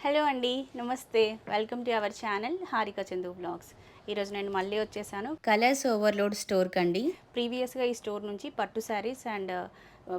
Hello అండి, నమస్తే. Welcome to our channel Harika Chandu blogs. ఈరోజు నేను మళ్ళీ వచ్చేసాను కలర్స్ ఓవర్లోడ్ స్టోర్కి అండి. ప్రీవియస్గా ఈ స్టోర్ నుంచి పట్టు శారీస్ అండ్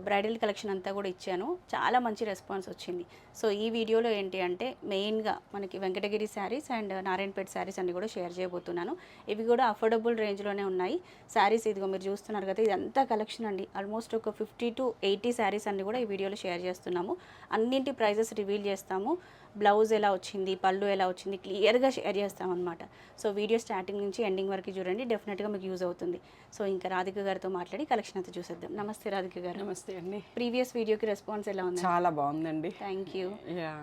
బ్రైడల్ కలెక్షన్ అంతా కూడా ఇచ్చాను. చాలా మంచి రెస్పాన్స్ వచ్చింది. సో ఈ వీడియోలో ఏంటి అంటే మెయిన్గా మనకి వెంకటగిరి శారీస్ అండ్ నారాయణపేట శారీస్ అన్ని కూడా షేర్ చేయబోతున్నాను. ఇవి కూడా అఫోర్డబుల్ రేంజ్లోనే ఉన్నాయి. శారీస్ ఇదిగో మీరు చూస్తున్నారు కదా, ఇదంతా కలెక్షన్ అండి. ఆల్మోస్ట్ ఒక 50 to 80 శారీస్ అన్ని కూడా ఈ వీడియోలో షేర్ చేస్తున్నాము. అన్నింటి ప్రైజెస్ రివీల్ చేస్తాము. బ్లౌజ్ ఎలా వచ్చింది, పళ్ళు ఎలా వచ్చింది క్లియర్గా షేర్ చేస్తామన్నమాట. సో వీడియో స్టార్టింగ్ నుంచి ఎండింగ్ వరకు చూడండి, డెఫినెట్గా మీకు యూజ్ అవుతుంది. సో ఇంకా రాధిక గారితో మాట్లాడి కలెక్షన్ అంతా చూసేద్దాం. నమస్తే రాధిక గారు. నమస్తే అండి. ప్రీవియస్ వీడియోకి రెస్పాన్స్ ఎలా ఉంది? చాలా బాగుందండి. Thank you. Yeah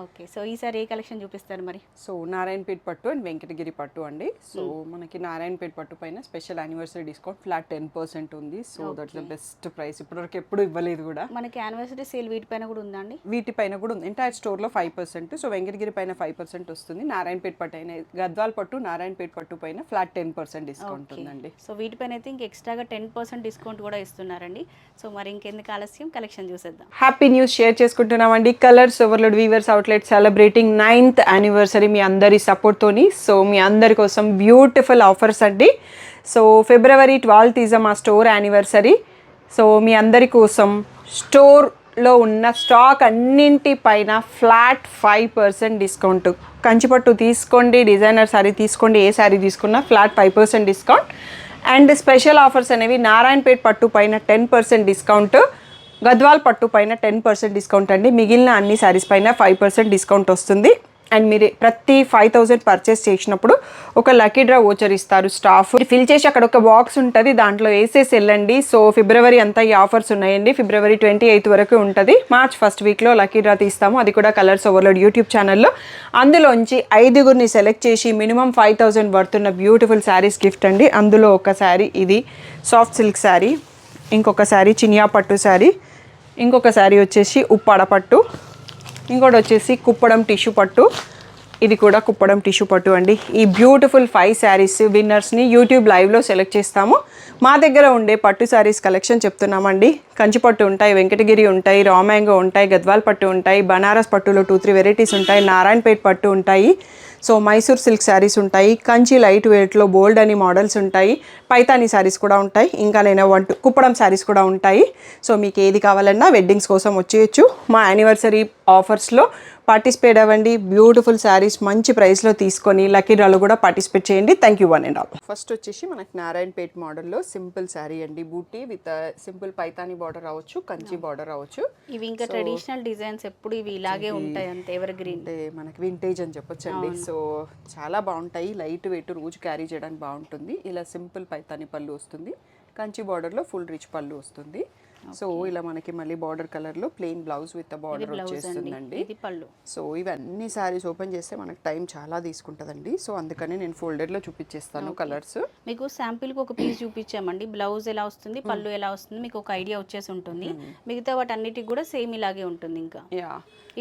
okay, so ఈసారి ఏ కలెక్షన్ చూపిస్తారు మరి? సో నారాయణపేట పట్టు అండ్ వెంకటగిరి పట్టు అండి. సో మనకి నారాయణపేట పట్టు పైన స్పెషల్ యానివర్సరీ డిస్కౌంట్ ఫ్లాట్ 10% ఉంది. So that's the best price. ఇప్పటివరకు ఎప్పుడు ఇవ్వలేదు కూడా. మనకి యానివర్సరీ సేల్ వీటిపైన కూడా ఉందండి? వీటిపైన కూడా ఉంది. ఎంటైర్ స్టోర్లో 5%. సో వెంకటగిరి పైన 5% వస్తుంది. నారాయణపేట పట్టు అయిన గద్వాల్ పట్టు, నారాయణపేట పట్టు పైన ఫ్లాట్ 10% డిస్కౌంట్ ఉందండి. సో వీటిపైన అయితే ఇంక ఎక్స్ట్రాగా 10% డిస్కౌంట్ కూడా ఇస్తున్నారండి. సో మరి ఇంకెందుకు ఆలస్యం, కలెక్షన్ చూసేద్దాం. హ్యాపీ న్యూస్ షేర్ చేసుకుంటున్నామండి. Colours overload weavers outlet celebrating 9th anniversary మీ అందరి సపోర్ట్తోని. సో మీ అందరి కోసం బ్యూటిఫుల్ ఆఫర్స్ అండి. సో February 12th ఈజ్ మా స్టోర్ యానివర్సరీ. సో మీ అందరి కోసం స్టోర్లో ఉన్న స్టాక్ అన్నింటిపైన ఫ్లాట్ 5% డిస్కౌంట్. కంచిపట్టు తీసుకోండి, డిజైనర్ శారీ తీసుకోండి, ఏ శారీ తీసుకున్నా flat 5% discount. And special offers అనేవి నారాయణపేట పట్టు పైన 10% డిస్కౌంట్, గద్వాల్ పట్టు పైన 10% డిస్కౌంట్ అండి. మిగిలిన అన్ని శారీస్ పైన 5% డిస్కౌంట్ వస్తుంది. అండ్ మీరు ప్రతి 5,000 పర్చేస్ చేసినప్పుడు ఒక లక్కీ డ్రా వోచర్ ఇస్తారు స్టాఫ్. ఫిల్ చేసి అక్కడ ఒక బాక్స్ ఉంటుంది, దాంట్లో వేసేసి వెళ్ళండి. సో ఫిబ్రవరి అంతా ఈ ఆఫర్స్ ఉన్నాయండి. February 28th వరకు ఉంటుంది. March 1st వీక్లో లక్కీ డ్రా తీస్తాము, అది కూడా కలర్స్ ఓవర్లోడ్ యూట్యూబ్ ఛానల్లో. అందులోంచి 5గురిని సెలెక్ట్ చేసి మినిమం 5,000 వర్తున్న బ్యూటిఫుల్ శారీస్ గిఫ్ట్ అండి. అందులో ఒక శారీ ఇది సాఫ్ట్ సిల్క్ శారీ, ఇంకొక శారీ చినియా పట్టు శారీ, ఇంకొక శారీ వచ్చేసి ఉప్పాడ పట్టు, ఇంకోటి వచ్చేసి కుప్పడం టిష్యూ పట్టు, ఇది కూడా కుప్పడం టిష్యూ పట్టు అండి. ఈ బ్యూటిఫుల్ 5 శారీస్ విన్నర్స్ని యూట్యూబ్ లైవ్లో సెలెక్ట్ చేస్తాము. మా దగ్గర ఉండే పట్టు శారీస్ కలెక్షన్ చెప్తున్నామండి. కంచిపట్టు ఉంటాయి, వెంకటగిరి ఉంటాయి, రా మ్యాంగో ఉంటాయి, గద్వాల్ పట్టు ఉంటాయి, బనారస్ పట్టులో 2-3 వెరైటీస్ ఉంటాయి, నారాయణపేట పట్టు ఉంటాయి, సో మైసూర్ సిల్క్ శారీస్ ఉంటాయి, కంచి లైట్ వెయిట్లో బోల్డ్ అని మోడల్స్ ఉంటాయి, పైతానీ శారీస్ కూడా ఉంటాయి, ఇంకా నేను కుప్పడం శారీస్ కూడా ఉంటాయి. సో మీకు ఏది కావాలన్నా వెడ్డింగ్స్ కోసం వచ్చేయచ్చు. మా యానివర్సరీ ఆఫర్స్లో పార్టిసిపేట్ అవ్వండి. బ్యూటిఫుల్ శారీస్ మంచి ప్రైస్లో తీసుకొని లక్కీ డ్రాలో కూడా పార్టిసిపేట్ చేయండి. Thank you one and all. First వచ్చేసి మనకి నారాయణపేట మోడల్లో సింపుల్ శారీ అండి. బూటీ విత్ సింపుల్ పైతానీ బార్డర్ రావచ్చు, కంచి బార్డర్ రావచ్చు. ఇవి ఇంకా ట్రెడిషనల్ డిజైన్స్ ఎప్పుడు ఇవి ఇలాగే ఉంటాయి, అంతే ఎవర్ గ్రీన్. అంటే మనకి వింటేజ్ అని చెప్పొచ్చు అండి. సో చాలా బాగుంటాయి, లైట్ వెయిట్ రోజు క్యారీ చేయడానికి బాగుంటుంది. ఇలా సింపుల్ పైతానీ పళ్ళు వస్తుంది, కంచి బార్డర్లో ఫుల్ రిచ్ పళ్ళు వస్తుంది. సో ఇలా మనకి మళ్ళీ బార్డర్ కలర్లో ప్లెయిన్ బ్లౌజ్ విత్ బార్డర్ వచ్చేస్తుందండి. సో ఇవన్నీ శారీస్ ఓపెన్ చేస్తే మనకి టైం చాలా తీసుకుంటుందండి. సో అందుకని నేను ఫోల్డర్లో చూపించేస్తాను కలర్స్. మీకు శాంపిల్కి ఒక పీస్ చూపించామండి. బ్లౌజ్ ఎలా వస్తుంది, పళ్ళు ఎలా వస్తుంది మీకు ఒక ఐడియా వచ్చేసి ఉంటుంది. మిగతా వాటి అన్నిటికి కూడా సేమ్ ఇలాగే ఉంటుంది. ఇంకా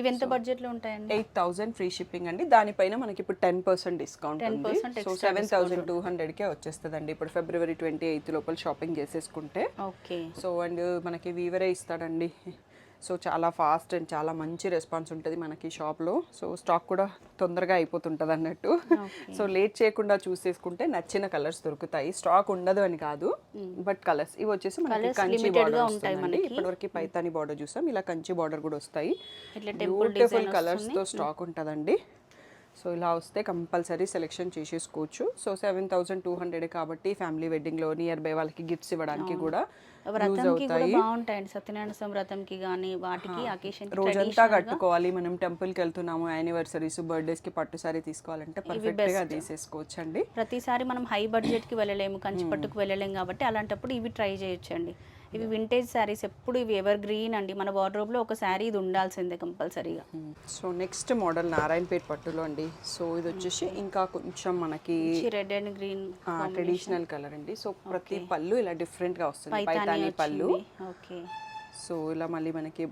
ఇవి ఎంత బడ్జెట్లో ఉంటాయండి? 8,000 ఫ్రీ షిప్పింగ్ అండి. దానిపైన మనకి ఇప్పుడు 10% డిస్కౌంట్ ఉంది. సో 7,200కే వచ్చేస్తుందండి ఇప్పుడు February 28th లోపల షాపింగ్ చేసేసుకుంటే. ఓకే. సో అండ్ మనకి వీవరే ఇస్తాడండి. సో చాలా ఫాస్ట్ అండ్ చాలా మంచి రెస్పాన్స్ ఉంటుంది మనకి షాప్లో. సో స్టాక్ కూడా తొందరగా అయిపోతుంటుంది అన్నట్టు. సో లేట్ చేయకుండా చూసేసుకుంటే నచ్చిన కలర్స్ దొరుకుతాయి. స్టాక్ ఉండదు అని కాదు, బట్ కలర్స్ ఇవి వచ్చేసి మనకి కంచి బార్డర్ వస్తుందండి. ఇప్పటివరకు పైతాని బార్డర్ చూసాం, ఇలా కంచి బార్డర్ కూడా వస్తాయి. బ్యూటిఫుల్ కలర్స్తో స్టాక్ ఉంటుందండి. సో ఇలా వస్తే కంపల్సరీ సెలెక్షన్ చేసేసుకోవచ్చు. సో 7,200 కాబట్టి ఫ్యామిలీ వెడ్డింగ్లో నియర్ బై వాళ్ళకి గిఫ్ట్స్ ఇవ్వడానికి కూడా బాగుంటాయండి. సత్యనారాయణ వ్రతంకి కానీ వాటికి అకేషన్ రోజంతా కట్టుకోవాలి, మనం టెంపుల్కి వెళ్తున్నాము, యానివర్సరీస్, బర్త్డేస్కి పట్టు సారీ తీసుకోవాలంటే పర్ఫెక్ట్గా తీసేసుకోవచ్చు అండి. ప్రతిసారి మనం హై బడ్జెట్కి వెళ్ళలేము, కంచి పట్టుకు వెళ్ళలేము కాబట్టి అలాంటప్పుడు ఇవి ట్రై చేయొచ్చండి. ఇవి వింటేజ్ శారీస్, ఎప్పుడు ఇవి ఎవర్ గ్రీన్ అండి. మన వార్డ్రోబ్లో ఒక శారీ ఇది ఉండాల్సిందే కంపల్సరీగా. సో నెక్స్ట్ మోడల్ నారాయణపేట పట్టులో అండి. సో ఇది వచ్చేసి ఇంకా కొంచెం మనకి red and green traditional colour అండి. సో ప్రతి పళ్ళు ఇలా డిఫరెంట్గా వస్తుంది, పైతానీ పళ్ళు. ఓకే. సో ఇలా మళ్ళీ మనకి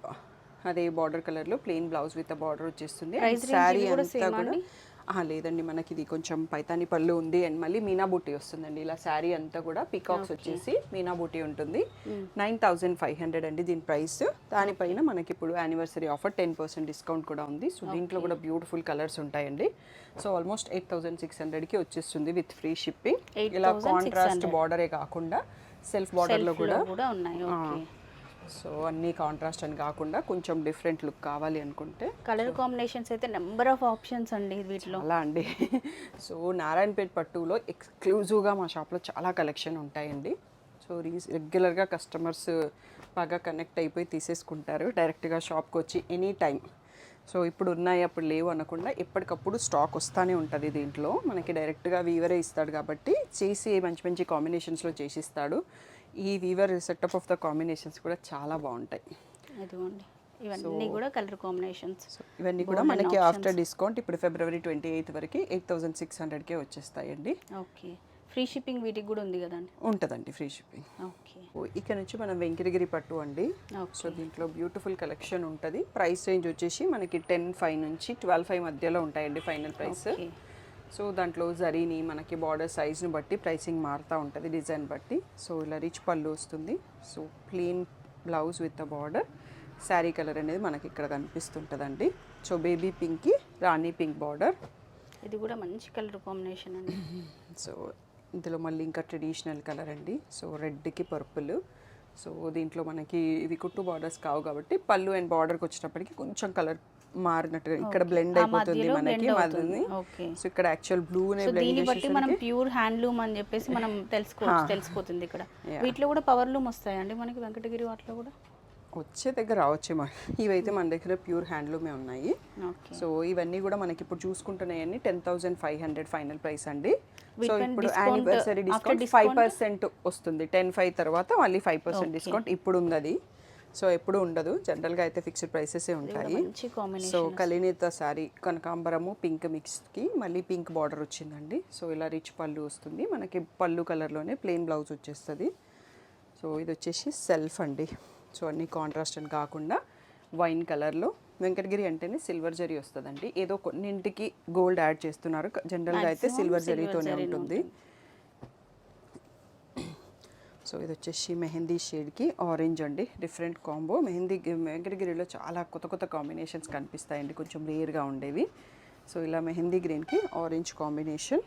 అదే బార్డర్ కలర్లో ప్లెయిన్ బ్లౌజ్ విత్ బార్డర్ వచ్చేస్తుంది. శారీ అంతా కూడా లేదండి, మనకి ఇది కొంచెం పైతాని పళ్ళు ఉంది అండ్ మళ్ళీ మీనా బూటీ వస్తుందండి. ఇలా శారీ అంతా కూడా పికాక్స్ వచ్చేసి మీనా బూటీ ఉంటుంది. 9500 అండి దీని ప్రైస్. దానిపైన మనకి ఇప్పుడు యానివర్సరీ ఆఫర్ 10% డిస్కౌంట్ కూడా ఉంది. సో దీంట్లో కూడా బ్యూటిఫుల్ కలర్స్ ఉంటాయండి. సో ఆల్మోస్ట్ 8600కి వచ్చేస్తుంది విత్ ఫ్రీ షిప్పింగ్. ఇలా కాంట్రాస్ట్ బార్డరే కాకుండా సెల్ఫ్ బార్డర్లో కూడా ఉన్నాయి. ఓకే. సో అన్ని కాంట్రాస్ట్ అని కాకుండా కొంచెం డిఫరెంట్ లుక్ కావాలి అనుకుంటే కలర్ కాంబినేషన్స్ అయితే నెంబర్ ఆఫ్ ఆప్షన్స్ అండి వీటిలో. అలా అండి. సో నారాయణపేట్ పట్టులో ఎక్స్క్లూజివ్గా మా షాప్లో చాలా కలెక్షన్ ఉంటాయండి. సో రెగ్యులర్గా కస్టమర్స్ బాగా కనెక్ట్ అయిపోయి తీసేసుకుంటారు డైరెక్ట్గా షాప్కి వచ్చి ఎనీ టైం. సో ఇప్పుడు ఉన్నాయి అప్పుడు లేవు అనకుండా ఎప్పటికప్పుడు స్టాక్ వస్తూనే ఉంటుంది. దీంట్లో మనకి డైరెక్ట్గా వీవరే ఇస్తాడు కాబట్టి చేసి మంచి మంచి కాంబినేషన్స్లో చేసిస్తాడు. ఈ weaver setup of the combinations కూడా చాలా బాగుంటాయి. ఇదిగోండి, ఇవన్నీ కూడా కలర్ కాంబినేషన్స్. ఇవన్నీ కూడా మనకి ఆఫ్టర్ డిస్కౌంట్ ఇప్పుడు ఫిబ్రవరి 28 వరకు 8600కే వచ్చేస్తాయండి. ఓకే. ఫ్రీ షిప్పింగ్ వీటికి కూడా ఉంది కదండి? ఉంటుందండి ఫ్రీ షిప్పింగ్. ఓకే. ఇక్కడ నుంచి మనం వెంకటగిరి పట్టు అండి. సో దీంట్లో బ్యూటిఫుల్ కలెక్షన్ ఉంటుంది. ప్రైస్ రేంజ్ వచ్చేసి మనకి 10,500 నుంచి 12,500 మధ్యలో ఉంటాయండి ఫైనల్ ప్రైస్. సో దాంట్లో జరీని మనకి బార్డర్ సైజ్ని బట్టి ప్రైసింగ్ మారుతూ ఉంటుంది డిజైన్ బట్టి. సో ఇలా రిచ్ పళ్ళు వస్తుంది. So plain blouse with the border. Sari colour అనేది మనకి ఇక్కడ కనిపిస్తుంటుందండి. సో బేబీ పింక్కి రాణి పింక్ బార్డర్. ఇది కూడా మంచి కలర్ కాంబినేషన్ అండి. సో ఇందులో మళ్ళీ ఇంకా ట్రెడిషనల్ కలర్ అండి. సో రెడ్కి పర్పుల్. సో దీంట్లో మనకి ఇవి కుట్టు బార్డర్స్ కావు కాబట్టి పళ్ళు అండ్ బార్డర్కి వచ్చేటప్పటికి కొంచెం కలర్ మారినట్టుగా ఇక్కడ బ్లెండ్ అయిపోతుంది మనకి మధ్యని. సో ఇక్కడ యాక్చువల్ బ్లూనే దీన్ని బట్టి మనం ప్యూర్ హ్యాండ్లూమ్ అని చెప్పేసి మనం తెలిసిపోతుంది. ఇక్కడ వీటిలో కూడా పవర్ లూమ్ వస్తాయండి మనకి వెంకటగిరి వాటిలో కూడా వచ్చే దగ్గర రావచ్చే. ఇవైతే మన దగ్గర ప్యూర్ హ్యాండ్లూమే ఉన్నాయి. సో ఇవన్నీ కూడా మనకి ఇప్పుడు చూసుకుంటున్నాయని 10,500 ఫైనల్ ప్రైస్ అండి. సో ఇప్పుడు యానివర్సరీ డిస్కౌంట్ 5% వస్తుంది. 10/5 తర్వాత మళ్ళీ 5% డిస్కౌంట్ ఇప్పుడు ఉంది అది. సో ఎప్పుడు ఉండదు, జనరల్గా అయితే ఫిక్స్డ్ ప్రైసెసే ఉంటాయి. సో కలినేత శారీ కనకాంబరము పింక్ మిక్స్కి మళ్ళీ పింక్ బార్డర్ వచ్చిందండి. సో ఇలా రిచ్ పళ్ళు వస్తుంది మనకి. పళ్ళు కలర్లోనే ప్లెయిన్ బ్లౌజ్ వచ్చేస్తుంది. సో ఇది వచ్చేసి సెల్ఫ్ అండి. సో అన్ని కాంట్రాస్ట్ అని కాకుండా వైన్ కలర్లో. వెంకటగిరి అంటేనే సిల్వర్ జరీ వస్తుందండి. ఏదో కొన్నింటికి గోల్డ్ యాడ్ చేస్తున్నారు, జనరల్గా అయితే సిల్వర్ జరీతోనే ఉంటుంది. సో ఇది వచ్చేసి మెహందీ షేడ్కి ఆరెంజ్ అండి. Different combo. మెహందీ వెంకటగిరిలో చాలా కొత్త కొత్త కాంబినేషన్స్ కనిపిస్తాయండి, కొంచెం రేర్గా ఉండేవి. సో ఇలా మెహందీ గ్రీన్కి ఆరెంజ్ కాంబినేషన్.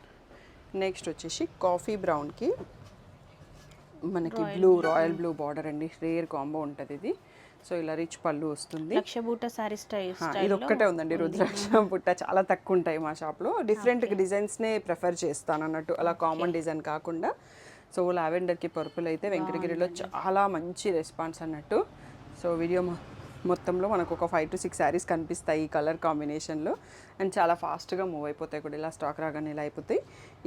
నెక్స్ట్ వచ్చేసి కాఫీ బ్రౌన్కి మనకి బ్లూ, రాయల్ బ్లూ బార్డర్ అండి. రేర్ కాంబో ఉంటుంది ఇది. సో ఇలా రిచ్ పళ్ళు వస్తుంది. లక్షబూట సారీ స్టైల్ ఇది ఒక్కటే ఉందండి. రుద్రాక్ష బుట్ట చాలా తక్కువ ఉంటాయి మా షాప్లో. డిఫరెంట్ డిజైన్స్నే ప్రిఫర్ చేస్తాను అన్నట్టు, అలా కామన్ డిజైన్ కాకుండా. సో లావెండర్కి పర్పుల్ అయితే వెంకటగిరిలో చాలా మంచి రెస్పాన్స్ అన్నట్టు. సో వీడియో మొత్తంలో మనకు ఒక 5 to 6 శారీస్ కనిపిస్తాయి ఈ కలర్ కాంబినేషన్లో. అండ్ చాలా ఫాస్ట్గా మూవ్ అయిపోతాయి కూడా, ఇలా స్టాక్ రాగానే ఇలా అయిపోతాయి.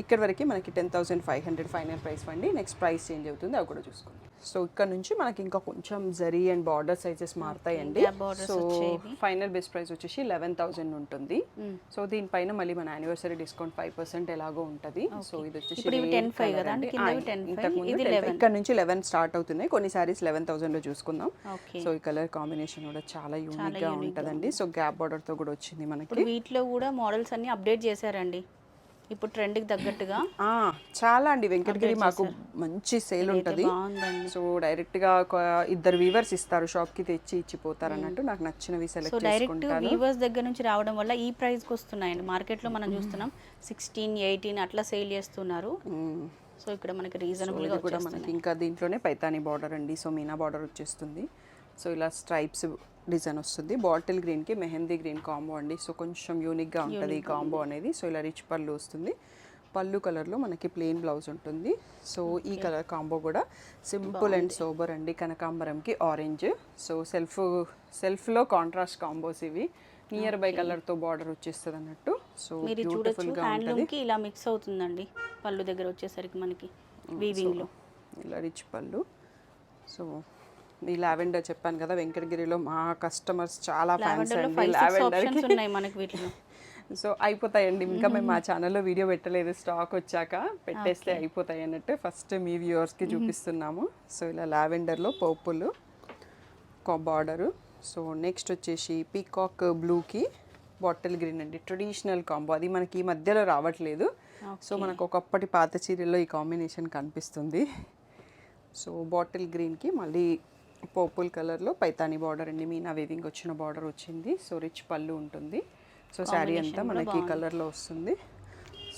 ఇక్కడ వరకు మనకి 10,500 ఫైనల్ ప్రైస్ అండి. నెక్స్ట్ ప్రైస్ చేంజ్ అవుతుంది, అవి కూడా చూసుకోండి. సో ఇక్కడ నుంచి మనకి ఇంకా కొంచెం జరీ అండ్ బార్డర్ సైజెస్ మారుతాయండి. సో ఫైనల్ బెస్ట్ ప్రైస్ వచ్చేసి 11,000 ఉంటుంది. సో దీనిపైన మళ్ళీ మన యానివర్సరీ డిస్కౌంట్ 5% ఎలాగో ఉంటుంది. సో ఇది వచ్చేసి ఇక్కడ నుంచి 11 స్టార్ట్ అవుతున్నాయి. కొన్ని సారీస్ 11,000లో చూసుకుందాం. సో ఈ కలర్ కాంబినేషన్ కూడా చాలా యూనిక్ గా ఉంటదండి. సో గ్యాప్ బార్డర్ తో కూడా వచ్చింది మనకి. వీటిలో కూడా మోడల్స్ అన్ని అప్డేట్ చేశారండి ఇప్పుడు ట్రెండ్ కి తగ్గట్టుగా. చాలా అండి. వెంకటగిరి మాకు మంచి సేల్ ఉంటుంది. సో డైరెక్ట్ గా ఇద్దరు వీవర్స్ ఇస్తారు, షాప్ కి తెచ్చి ఇచ్చిపోతారు అన్నట్టు. నాకు నచ్చినవి సెలెక్ట్ చేసుకుంటాను. డైరెక్ట్ వీవర్స్ దగ్గర నుంచి రావడం వల్ల ఈ ప్రైస్ కి వస్తున్నాయండి. మార్కెట్ లో మనం చూస్తున్నాం 16, 18 అట్లా సేల్ చేస్తున్నారు. సో ఇక్కడ మనకి రీజనబుల్ గా కూడా మనకి ఇంకా దీంట్లోనే పైతాని బార్డర్ అండి. సో మీనా బార్డర్ వచ్చేస్తుంది. సో ఇలా స్ట్రైప్స్ డిజైన్ వస్తుంది. బాటిల్ గ్రీన్కి మెహందీ గ్రీన్ కాంబో అండి. సో కొంచెం యూనిక్గా ఉంటుంది ఈ కాంబో అనేది. సో ఇలా రిచ్ పళ్ళు వస్తుంది. పళ్ళు కలర్లో మనకి ప్లెయిన్ బ్లౌజ్ ఉంటుంది. సో ఈ కలర్ కాంబో కూడా సింపుల్ అండ్ సోబర్ అండి. కనకాంబరంకి ఆరెంజ్. సో సెల్ఫ్లో కాంట్రాస్ట్ కాంబోస్ ఇవి. నియర్ బై కలర్తో బార్డర్ వచ్చేస్తుంది అన్నట్టు. సో బ్యూటిఫుల్గా ఉంటుంది. ఇలా మిక్స్ అవుతుందండి పళ్ళు దగ్గర వచ్చేసరికి మనకి వీవింగ్లో ఇలా రిచ్ పళ్ళు. సో ఈ లావెండర్ చెప్పాను కదా, వెంకటగిరిలో మా కస్టమర్స్ చాలా ఫ్యాన్స్ అండి లావెండర్కి. సో అయిపోతాయండి. ఇంకా మేము మా ఛానల్లో వీడియో పెట్టలేదు, స్టాక్ వచ్చాక పెట్టేస్తే అయిపోతాయి అన్నట్టు ఫస్ట్ మీ వ్యూవర్స్కి చూపిస్తున్నాము. సో ఇలా లావెండర్లో పర్పుల్ బార్డరు. సో నెక్స్ట్ వచ్చేసి పీకాక్ బ్లూకి బాటిల్ గ్రీన్ అండి, ట్రెడిషనల్ కాంబో. అది మనకి ఈ మధ్యలో రావట్లేదు. సో మనకు ఒకప్పటి పాత చీరల్లో ఈ కాంబినేషన్ కనిపిస్తుంది. సో బాటిల్ గ్రీన్కి మళ్ళీ పర్పుల్ కలర్లో పైతాని బార్డర్ అండి, మీనా వేవింగ్ వచ్చిన బార్డర్ వచ్చింది. సో రిచ్ పళ్ళు ఉంటుంది. సో శారీ అంతా మనకి ఈ కలర్లో వస్తుంది.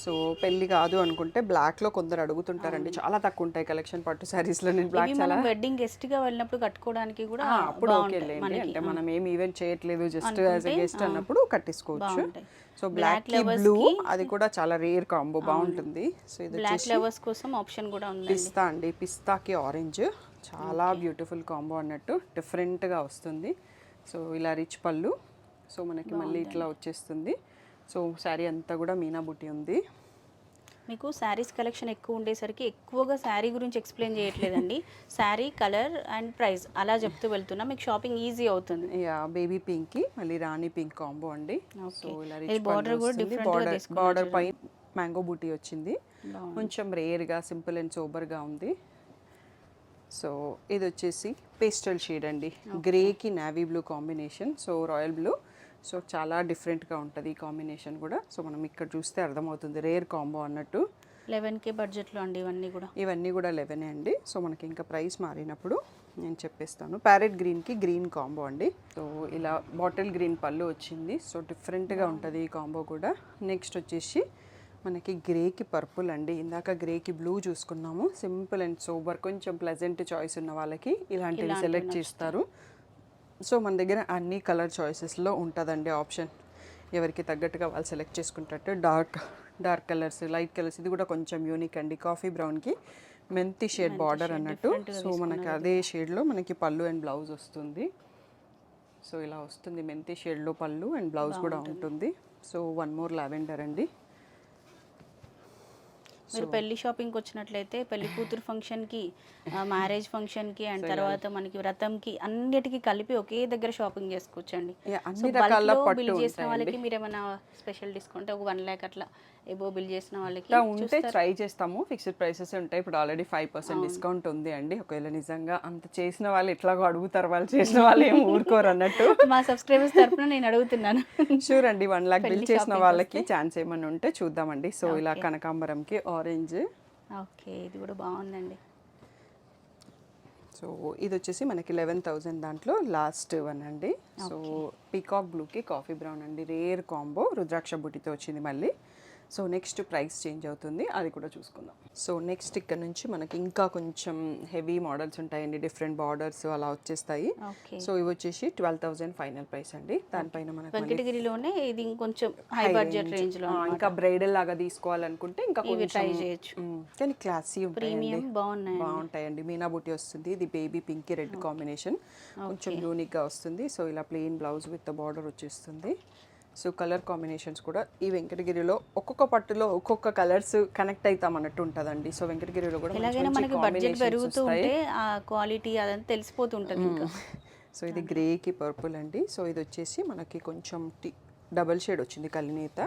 సో పెళ్లి కాదు అనుకుంటే బ్లాక్లో కొందరు అడుగుతుంటారండి, చాలా తక్కువ ఉంటాయి కలెక్షన్ పట్టు శారీస్లో. నేను బ్లాక్ చాలా వెడ్డింగ్ గెస్ట్ గా వెళ్ళినప్పుడు కట్టుకోవడానికి కూడా అప్పుడు ఓకేలేండి, అంటే మనం ఏమి ఈవెంట్ చేయట్లేదు, జస్ట్ యాజ్ ఎ గెస్ట్ అన్నప్పుడు కట్టేసుకోవచ్చు. సో బ్లాక్ కి బ్లూ, అది కూడా చాలా రేర్ కాంబో, బాగుంటుంది. సో ఇది బ్లాక్ లవర్స్ కోసం ఆప్షన్ కూడా ఉంది. పిస్తా అండి, పిస్తాకి ఆరెంజ్, చాలా బ్యూటిఫుల్ కాంబో అన్నట్టు, డిఫరెంట్గా వస్తుంది. సో ఇలా రిచ్ పళ్ళు, సో మనకి మళ్ళీ ఇట్లా వచ్చేస్తుంది. సో శారీ అంతా కూడా మీనా బుట్టి ఉంది. మీకు శారీస్ కలెక్షన్ ఎక్కువ ఉండేసరికి ఎక్కువగా శారీ గురించి ఎక్స్ప్లెయిన్ చేయట్లేదండి. శారీ కలర్ అండ్ ప్రైస్ అలా చెప్తూ వెళ్తున్నా, మీకు షాపింగ్ ఈజీ అవుతుంది. యా, బేబీ పింక్ కి మళ్ళీ రాణి పింక్ కాంబో అండి. సో ఇలా రిచ్ బార్డర్ కూడా డిఫరెంట్, బార్డర్ పై మ్యాంగో బూటీ వచ్చింది. కొంచెం రేర్గా సింపుల్ అండ్ సోబర్గా ఉంది. సో ఇది వచ్చేసి పేస్టల్ షేడ్ అండి, గ్రేకి navy blue combination. So royal blue, so చాలా డిఫరెంట్గా ఉంటుంది ఈ కాంబినేషన్ కూడా. సో మనం ఇక్కడ చూస్తే అర్థమవుతుంది, రేర్ కాంబో అన్నట్టు. 11K బడ్జెట్లో అండి ఇవన్నీ కూడా 11 అండి. సో మనకి ఇంకా ప్రైస్ మారినప్పుడు నేను చెప్పేస్తాను. ప్యారెట్ గ్రీన్కి గ్రీన్ కాంబో అండి. సో ఇలా బాటిల్ గ్రీన్ పళ్ళు వచ్చింది. సో డిఫరెంట్గా ఉంటుంది ఈ కాంబో కూడా. నెక్స్ట్ వచ్చేసి మనకి గ్రేకి పర్పుల్ అండి. ఇందాక గ్రేకి బ్లూ చూసుకున్నాము. సింపుల్ అండ్ సోబర్, కొంచెం ప్లెజెంట్ చాయిస్ ఉన్న వాళ్ళకి ఇలాంటివి సెలెక్ట్ చేస్తారు. సో మన దగ్గర అన్ని కలర్ చాయిసెస్లో ఉంటుందండి ఆప్షన్, ఎవరికి తగ్గట్టుగా వాళ్ళు సెలెక్ట్ చేసుకుంటట్టు. డార్క్ కలర్స్, లైట్ కలర్స్, ఇది కూడా కొంచెం యూనిక్ అండి. కాఫీ బ్రౌన్కి మెంతి షేడ్ బార్డర్ అన్నట్టు. సో మనకి అదే షేడ్లో మనకి పళ్ళు అండ్ బ్లౌజ్ వస్తుంది. సో ఇలా వస్తుంది, మెంతి షేడ్లో పళ్ళు అండ్ బ్లౌజ్ కూడా ఉంటుంది. సో వన్ మోర్ లావెండర్ అండి. మీరు పెళ్లి షాపింగ్కి వచ్చినట్లయితే పెళ్లి కూతురు ఫంక్షన్కి, మ్యారేజ్ ఫంక్షన్కి అండ్ తర్వాత మనకి వ్రతంకి అన్నిటికీ కలిపి ఒకే దగ్గర షాపింగ్ చేసుకోవచ్చండి. బిల్ చేసిన వాళ్ళకి మీరు ఏమైనా స్పెషల్ డిస్కౌంట్, ఒక 1 lakh అట్లా ఎబో బిల్ చేసిన వాళ్ళకి ఉంటే ట్రై చేస్తాము. ఫిక్స్డ్ ప్రైసెస్ ఉంటాయి. ఇప్పుడు ఆల్రెడీ 5% డిస్కౌంట్ ఉంది అండి. ఒకవేళ నిజంగా అంత చేసిన వాళ్ళు ఎట్లాగో అడుగుతారు, వాళ్ళు చేసిన వాళ్ళు ఏం ఊరుకోరు అన్నట్టు. మా సబ్స్క్రైబర్స్ తరఫున నేను అడుగుతున్నాను. షూర్ అండి, 1 lakh బిల్ చేసిన వాళ్ళకి ఛాన్స్ ఏమన్నా ఉంటే చూద్దామండి. సో ఇలా కనకాంబరంకి ఆరెంజ్, ఓకే ఇది కూడా బాగుందండి. సో ఇది వచ్చేసి మనకి 11,000 దాంట్లో లాస్ట్ వన్ అండి. సో పీకాక్ బ్లూకి కాఫీ బ్రౌన్ అండి, రేర్ కాంబో, రుద్రాక్ష బుట్టితో వచ్చింది మళ్ళీ. సో నెక్స్ట్ ప్రైస్ చేంజ్ అవుతుంది, అది కూడా చూసుకుందాం. సో నెక్స్ట్ ఇక్కడ నుంచి మనకి ఇంకా కొంచెం హెవీ మోడల్స్ ఉంటాయండి, డిఫరెంట్ బార్డర్స్ అలా వచ్చేస్తాయి. సో ఇవి వచ్చేసి 12,000 ఫైనల్ ప్రైస్ అండి. దానిపైన మనకి వెంకటగిరిలోనే ఇది కొంచెం హై బడ్జెట్ రేంజ్ లో, ఇంకా బ్రైడల్ లాగా తీసుకోవాలనుకుంటే ఇంకా కొంచెం ట్రై చేయొచ్చు. కానీ క్లాసీ ప్రీమియం బాగుంటాయండి. మీనా బుట్టి వస్తుంది, ఇది బేబీ పింక్ రెడ్ కాంబినేషన్, కొంచెం యూనిక్గా వస్తుంది. సో ఇలా ప్లెయిన్ బ్లౌజ్ విత్ బార్డర్ వచ్చేస్తుంది. సో కలర్ కాంబినేషన్స్ కూడా ఈ వెంకటగిరిలో ఒక్కొక్క పట్టులో ఒక్కొక్క కలర్స్ కనెక్ట్ అవుతాం అన్నట్టు ఉంటుందండి. సో వెంకటగిరిలో కూడా ఎలాగైనా మనకి బడ్జెట్ పెరుగుతూ ఉంటే ఆ క్వాలిటీ అదంతా తెలిసిపోతుంటుంది ఇంకా. సో ఇది గ్రేకి పర్పుల్ అండి. సో ఇది వచ్చేసి మనకి కొంచెం డబల్ షేడ్ వచ్చింది కలినేత.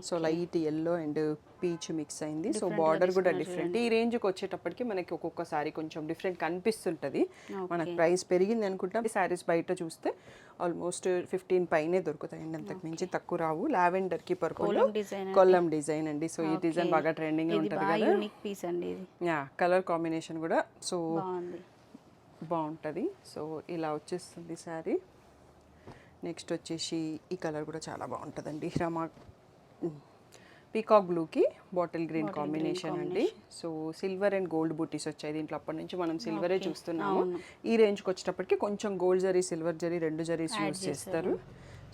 So light yellow and peach mix అయింది. సో బార్డర్ కూడా డిఫరెంట్. ఈ రేంజ్కి వచ్చేటప్పటికి మనకి ఒక్కొక్కసారి కొంచెం డిఫరెంట్ కనిపిస్తుంటుంది. మనకి ప్రైస్ పెరిగింది అనుకుంటాం. శారీస్ బయట చూస్తే ఆల్మోస్ట్ 15 పైనే దొరుకుతాయండి, అంతకు మించి తక్కువ రావు. లావెండర్కి పర్పుల్ కొల్లం డిజైన్ అండి. సో ఈ డిజైన్ బాగా ట్రెండింగ్ ఉంటుంది కదా. యా, కలర్ కాంబినేషన్ కూడా సో బాగుంటుంది. సో ఇలా వచ్చేస్తుంది శారీ. నెక్స్ట్ వచ్చేసి ఈ కలర్ కూడా చాలా బాగుంటుందండి, రమా పీకాక్ బ్లూకి బాటిల్ గ్రీన్ కాంబినేషన్ అండి. సో సిల్వర్ అండ్ గోల్డ్ బూటీస్ వచ్చాయి దీంట్లో. అప్పటి నుంచి మనం సిల్వరే చూస్తున్నాము. ఈ రేంజ్కి వచ్చేటప్పటికి కొంచెం gold zari, silver zari, 2 zaris use చేస్తారు.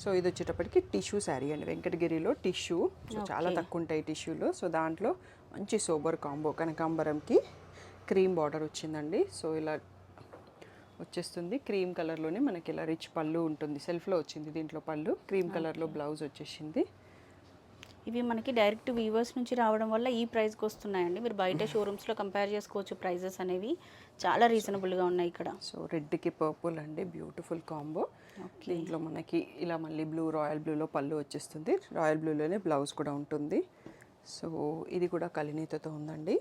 సో ఇది వచ్చేటప్పటికి టిష్యూ శారీ అండి, వెంకటగిరిలో టిష్యూ. సో చాలా తక్కువ ఉంటాయి టిష్యూలో. సో దాంట్లో మంచి సోబర్ కాంబో, కనకాంబరంకి క్రీమ్ బార్డర్ వచ్చిందండి. సో ఇలా వచ్చేస్తుంది క్రీమ్ కలర్లోనే మనకి ఇలా రిచ్ పళ్ళు ఉంటుంది. సెల్ఫ్లో వచ్చింది దీంట్లో పళ్ళు, క్రీమ్ కలర్లో బ్లౌజ్ వచ్చేసింది. ఇవి మనకి డైరెక్ట్ వీవర్స్ నుంచి రావడం వల్ల ఈ ప్రైస్కి వస్తున్నాయండి. మీరు బయట షోరూమ్స్లో కంపేర్ చేసుకోవచ్చు, ప్రైజెస్ అనేవి చాలా రీజనబుల్గా ఉన్నాయి ఇక్కడ. సో రెడ్కి పర్పుల్ అండి, బ్యూటిఫుల్ కాంబో. దీంట్లో మనకి ఇలా మళ్ళీ బ్లూ, రాయల్ బ్లూలో పళ్ళు వచ్చేస్తుంది, రాయల్ బ్లూలోనే బ్లౌజ్ కూడా ఉంటుంది. సో ఇది కూడా కలినేతతో ఉందండి.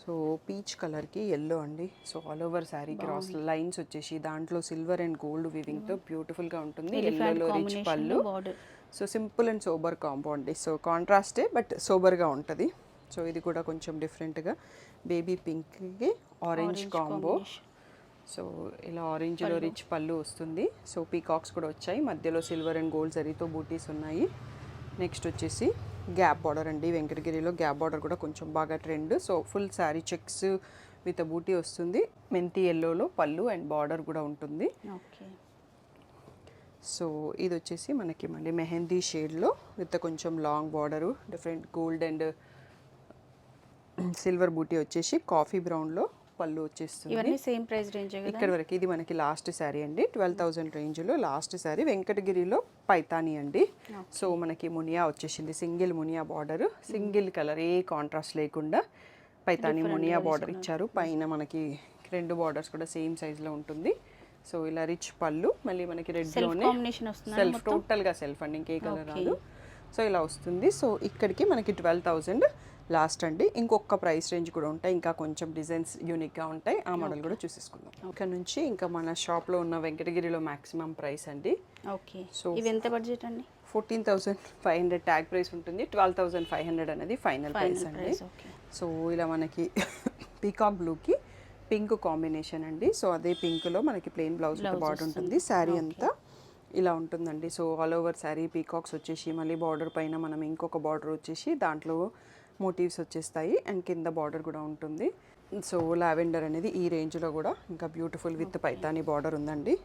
సో పీచ్ కలర్కి ఎల్లో అండి. So all over sari cross lines వచ్చేసి దాంట్లో సిల్వర్ అండ్ గోల్డ్ వీవింగ్తో బ్యూటిఫుల్గా ఉంటుంది. ఎల్లోలో rich pallu, so simple and sober combo అండి. సో కాంట్రాస్టే బట్ సోబర్గా ఉంటుంది. సో ఇది కూడా కొంచెం డిఫరెంట్గా బేబీ పింక్కి ఆరెంజ్ కాంబో. సో ఇలా ఆరెంజ్లో రిచ్ పళ్ళు వస్తుంది. సో పీకాక్స్ కూడా వచ్చాయి, మధ్యలో సిల్వర్ అండ్ గోల్డ్ జరీతో బూటీస్ ఉన్నాయి. నెక్స్ట్ వచ్చేసి గ్యాప్ బార్డర్ అండి. వెంకటగిరిలో గ్యాప్ బార్డర్ కూడా కొంచెం బాగా trend. So full sari checks with బూటీ వస్తుంది. మెంతి ఎల్లోలో పళ్ళు అండ్ బార్డర్ కూడా ఉంటుంది. ఓకే. సో ఇది వచ్చేసి మనకి మళ్ళీ మెహందీ షేడ్లో విత్ కొంచెం long border, different gold and silver బూటీ వచ్చేసి కాఫీ బ్రౌన్లో పళ్ళు వచ్చేస్తుంది. ఇవన్నీ సేమ్ ప్రైస్ రేంజ్ కదా? ఇక్కడ వరకు ఇది మనకి లాస్ట్ శారీ అండి. 12,000 రేంజ్లో లాస్ట్ శారీ. వెంకటగిరిలో పైతాని అండి. సో మనకి మునియా వచ్చేసింది, single Muniya border, single colour, ఏ కాంట్రాస్ట్ లేకుండా పైతాని మునియా బార్డర్ ఇచ్చారు. పైన మనకి 2 బార్డర్స్ కూడా సేమ్ సైజ్లో ఉంటుంది. సో ఇలా రిచ్ పళ్ళు, మళ్ళీ మనకి రెడ్లోనే సెల్ఫ్, టోటల్గా సెల్ఫ్ అండి, ఇంకే కలర్ రాదు. సో ఇలా వస్తుంది. సో ఇక్కడికి మనకి 12,000 లాస్ట్ అండి. ఇంకొక ప్రైస్ రేంజ్ కూడా ఉంటాయి, ఇంకా కొంచెం డిజైన్స్ యూనిక్గా ఉంటాయి. ఆ మోడల్ కూడా చూసేసుకుందాం. ఇక్కడ నుంచి ఇంకా మన షాప్లో ఉన్న వెంకటగిరిలో మ్యాక్సిమం ప్రైస్ అండి. ఓకే. సో ఇది ఎంత బడ్జెట్ అండి? 14,500 ట్యాగ్ ప్రైస్ ఉంటుంది. 12,500 అనేది ఫైనల్ ప్రైస్ అండి. సో ఇలా మనకి పీకాక్ బ్లూకి పింక్ కాంబినేషన్ అండి. సో అదే పింక్లో మనకి ప్లెయిన్ బ్లౌజ్ బార్డర్ ఉంటుంది. శారీ అంతా ఇలా ఉంటుందండి. So all over sari peacocks వచ్చేసి, మళ్ళీ బార్డర్ పైన మనం ఇంకొక బార్డర్ వచ్చేసి దాంట్లో మోటివ్స్ వచ్చేస్తాయి అండ్ కింద బార్డర్ కూడా ఉంటుంది. సో లావెండర్ అనేది ఈ రేంజ్లో కూడా ఇంకా బ్యూటిఫుల్ విత్ పైతానీ బార్డర్ ఉందండి.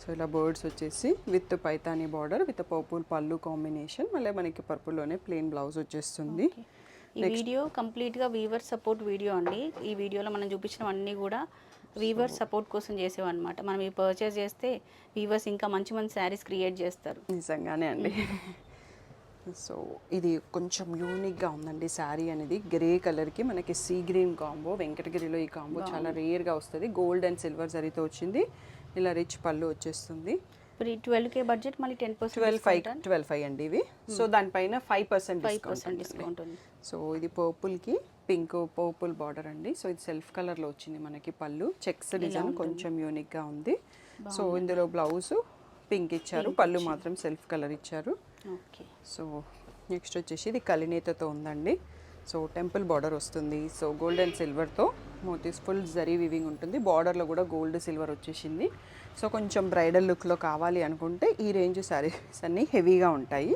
సో ఇలా బర్డ్స్ వచ్చేసి with Paithani border with purple పళ్ళు కాంబినేషన్, మళ్ళీ మనకి పర్పుల్లోనే ప్లెయిన్ బ్లౌజ్ వచ్చేస్తుంది. ఈ వీడియో కంప్లీట్గా వీవర్ సపోర్ట్ వీడియో అండి. ఈ వీడియోలో మనం చూపించినవన్నీ కూడా వీవర్ సపోర్ట్ కోసం చేసేవన్నమాట. మనం ఈ పర్చేస్ చేస్తే వీవర్స్ ఇంకా మంచి మంచి శారీస్ క్రియేట్ చేస్తారు. నిజంగానే అండి. సో ఇది కొంచెం యూనిక్గా ఉందండి శారీ అనేది. గ్రే కలర్కి మనకి సీ గ్రీన్ కాంబో. వెంకటగిరిలో ఈ కాంబో చాలా రేర్గా వస్తుంది. గోల్డ్ అండ్ సిల్వర్ జరీతో వచ్చింది. ఇలా రిచ్ పళ్ళు వచ్చేస్తుంది. 12K బడ్జెట్, మళ్ళీ 10% 12,500 అండి ఇవి. సో దానిపైన 5% డిస్కౌంట్ ఉంది. సో ఇది పర్పుల్కి పింక్ పర్పుల్ బార్డర్ అండి. సో ఇది సెల్ఫ్ కలర్లో వచ్చింది మనకి పళ్ళు. చెక్స్ డిజైన్ కొంచెం యూనిక్గా ఉంది. సో ఇందులో బ్లౌజ్ పింక్ ఇచ్చారు, పళ్ళు మాత్రం సెల్ఫ్ కలర్ ఇచ్చారు. ఓకే. సో నెక్స్ట్ వచ్చేసి ఇది కలినేతతో ఉందండి. సో టెంపుల్ బార్డర్ వస్తుంది. సో గోల్డ్ అండ్ సిల్వర్తో మోటివ్స్, ఫుల్ జరీ వివింగ్ ఉంటుంది. బార్డర్లో కూడా గోల్డ్ సిల్వర్ వచ్చేసింది. సో కొంచెం బ్రైడల్ లుక్లో కావాలి అనుకుంటే ఈ రేంజ్ శారీస్ అన్నీ హెవీగా ఉంటాయి.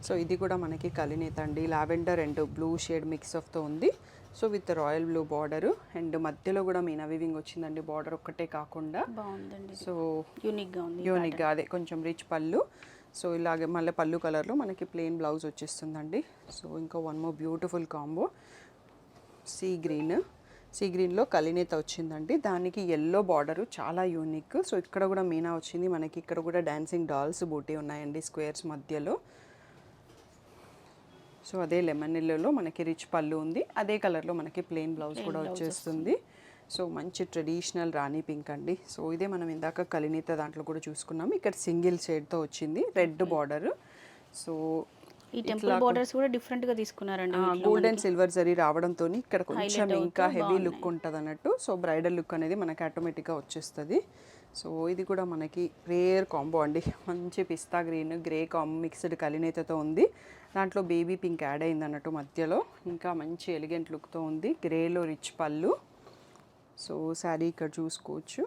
సో ఇది కూడా మనకి కలినేత అండి. Lavender and blue shade mix ఆఫ్తో ఉంది. So with royal blue border and మధ్యలో కూడా మీనా వివింగ్ వచ్చిందండి. బార్డర్ ఒక్కటే కాకుండా బాగుందండి. సో యూనిక్గా ఉంది. యూనిక్గా అదే కొంచెం రిచ్ పళ్ళు. సో ఇలాగే మళ్ళీ పళ్ళు కలర్లో మనకి ప్లెయిన్ బ్లౌజ్ వచ్చేస్తుందండి. సో ఇంకా one more beautiful combo sea గ్రీన్లో కలినేత వచ్చిందండి. దానికి ఎల్లో బార్డరు చాలా యూనిక్. సో ఇక్కడ కూడా మీనా వచ్చింది మనకి. ఇక్కడ కూడా డాన్సింగ్ డాల్స్ బూటీ ఉన్నాయండి స్క్వేర్స్ మధ్యలో. సో అదే లెమన్ ఎల్లోలో మనకి రిచ్ పళ్ళు ఉంది. అదే కలర్లో మనకి ప్లెయిన్ బ్లౌజ్ కూడా వచ్చేస్తుంది. సో మంచి ట్రెడిషనల్ రాణి పింక్ అండి. సో ఇదే మనం ఇందాక కలినేత దాంట్లో కూడా చూసుకున్నాము. ఇక్కడ సింగిల్ షేడ్తో వచ్చింది, రెడ్ బార్డర్. సో ఈ టెంపుల్ బోర్డర్స్ కూడా డిఫరెంట్ గా తీసుకున్నారండి. గోల్డ్ అండ్ సిల్వర్ జరీ రావడంతో ఇక్కడ కొంచెం ఇంకా హెవీ లుక్ ఉంటుంది అన్నట్టు. సో బ్రైడల్ లుక్ అనేది మనకి ఆటోమేటిక్గా వచ్చేస్తుంది. సో ఇది కూడా మనకి రేర్ కాంబో అండి. మంచి పిస్తా గ్రీన్ గ్రే కాంబో మిక్స్డ్ కలినేతతో ఉంది. దాంట్లో బేబీ పింక్ యాడ్ అయింది అన్నట్టు మధ్యలో. ఇంకా మంచి ఎలిగెంట్ లుక్తో ఉంది. గ్రేలో రిచ్ పళ్ళు. సో శారీ ఇక్కడ చూసుకోవచ్చు.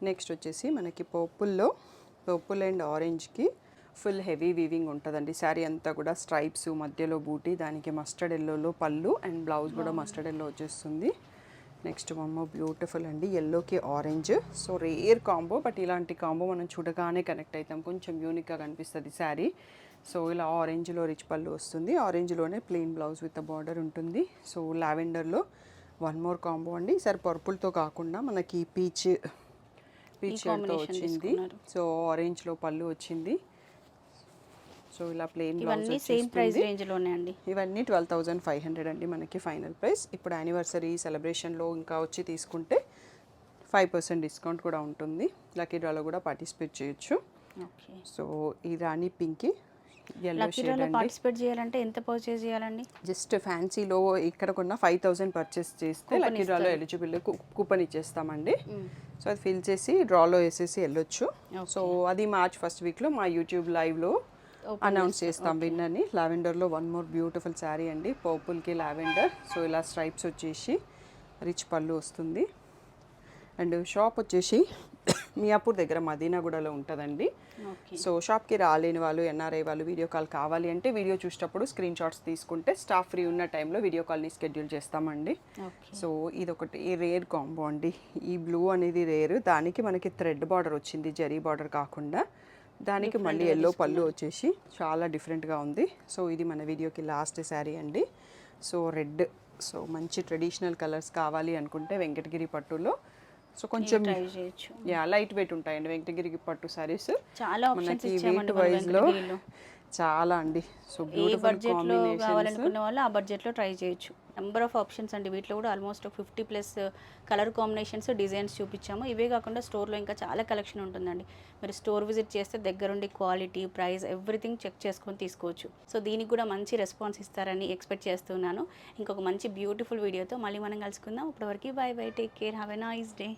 నెక్స్ట్ వచ్చేసి మనకి పర్పుల్ అండ్ ఆరెంజ్కి ఫుల్ హెవీ వీవింగ్ ఉంటుందండి. శారీ అంతా కూడా స్ట్రైప్స్, మధ్యలో బూటీ, దానికి మస్టర్డ్ ఎల్లోలో పళ్ళు అండ్ బ్లౌజ్ కూడా మస్టర్డ్ ఎల్లో వచ్చేస్తుంది. నెక్స్ట్ మమ్మో బ్యూటిఫుల్ అండి, ఎల్లోకి orange. So rare combo, but ఇలాంటి కాంబో మనం చూడగానే కనెక్ట్ అవుతాం. కొంచెం యూనిక్గా కనిపిస్తుంది శారీ. సో ఇలా ఆరెంజ్లో రిచ్ పళ్ళు వస్తుంది. ఆరెంజ్లోనే ప్లెయిన్ బ్లౌజ్ విత్ బార్డర్ ఉంటుంది. సో లావెండర్లో వన్ మోర్ కాంబో అండి. ఈసారి పర్పుల్తో కాకుండా మనకి పీచ్ షేడ్తో వచ్చింది. సో ఆరెంజ్లో పళ్ళు వచ్చింది. సో ఇలా ప్లెయిన్ బ్లౌజ్ సేమ్ ప్రైస్ రేంజ్లోనే అండి. ఇవన్నీ 12,500 అండి మనకి ఫైనల్ ప్రైస్. ఇప్పుడు యానివర్సరీ సెలబ్రేషన్లో ఇంకా వచ్చి తీసుకుంటే 5% డిస్కౌంట్ కూడా ఉంటుంది. లక్కీ డ్రాలో కూడా పార్టిసిపేట్ చేయొచ్చు. ఓకే. సో ఈ రాణి పింక్కి ఎల్లో షేడ్ అండి. పార్టిసిపేట్ చేయాలంటే ఎంత పర్చేస్ చేయాలండి? జస్ట్ ఫ్యాన్సీలో ఇక్కడ కొన్న 5,000 పర్చేస్ చేస్తే లక్కీ డ్రాలో ఎలిజిబుల్ కూపన్ ఇచ్చేస్తామండి. సో అది ఫిల్ చేసి డ్రాలో వేసేసి వెళ్ళొచ్చు. సో అది మార్చ్ ఫస్ట్ వీక్లో మా యూట్యూబ్ లైవ్లో అనౌన్స్ చేస్తాం విన్నర్ని. లావెండర్లో వన్ మోర్ బ్యూటిఫుల్ శారీ అండి, పర్పుల్కి లావెండర్. సో ఇలా స్ట్రైప్స్ వచ్చేసి రిచ్ పళ్ళు వస్తుంది. అండ్ షాప్ వచ్చేసి మియాపూర్ దగ్గర మదీనాగూడలో ఉంటుందండి. సో షాప్కి రాలేని వాళ్ళు, ఎన్ఆర్ఐ వాళ్ళు వీడియో కాల్ కావాలి అంటే వీడియో చూసేటప్పుడు స్క్రీన్ షాట్స్ తీసుకుంటే స్టాఫ్ ఫ్రీ ఉన్న టైంలో వీడియో కాల్ని షెడ్యూల్ చేస్తామండి. సో ఇదొకటి రేర్ కాంబో అండి. ఈ బ్లూ అనేది రేర్, దానికి మనకి థ్రెడ్ బార్డర్ వచ్చింది, జరీ బార్డర్ కాకుండా. దానికి మళ్ళీ ఎల్లో పళ్ళు వచ్చేసి చాలా డిఫరెంట్గా ఉంది. సో ఇది మన వీడియోకి లాస్ట్ శారీ అండి. సో రెడ్, సో మంచి ట్రెడిషనల్ కలర్స్ కావాలి అనుకుంటే వెంకటగిరి పట్టులో సో కొంచెం లైట్ వెయిట్ ఉంటాయండి వెంకటగిరి పట్టు సారీస్. చాలా మనకి వెయిట్ వైజ్లో చాలా అండి. సో బడ్జెట్లో కావాలనుకునే వాళ్ళు ఆ బడ్జెట్లో ట్రై చేయొచ్చు. నెంబర్ ఆఫ్ ఆప్షన్స్ అండి వీటిలో కూడా. ఆల్మోస్ట్ 50+ కలర్ కాంబినేషన్స్, డిజైన్స్ చూపించాము. ఇవే కాకుండా స్టోర్లో ఇంకా చాలా కలెక్షన్ ఉంటుందండి. మీరు స్టోర్ విజిట్ చేస్తే దగ్గరుండి క్వాలిటీ, ప్రైస్, ఎవ్రీథింగ్ చెక్ చేసుకొని తీసుకోవచ్చు. సో దీనికి కూడా మంచి రెస్పాన్స్ ఇస్తారని ఎక్స్పెక్ట్ చేస్తున్నాను. ఇంకొక మంచి బ్యూటిఫుల్ వీడియోతో మళ్ళీ మనం కలుసుకుందాం. ఇప్పటివరకు by by, take care, have a nice day.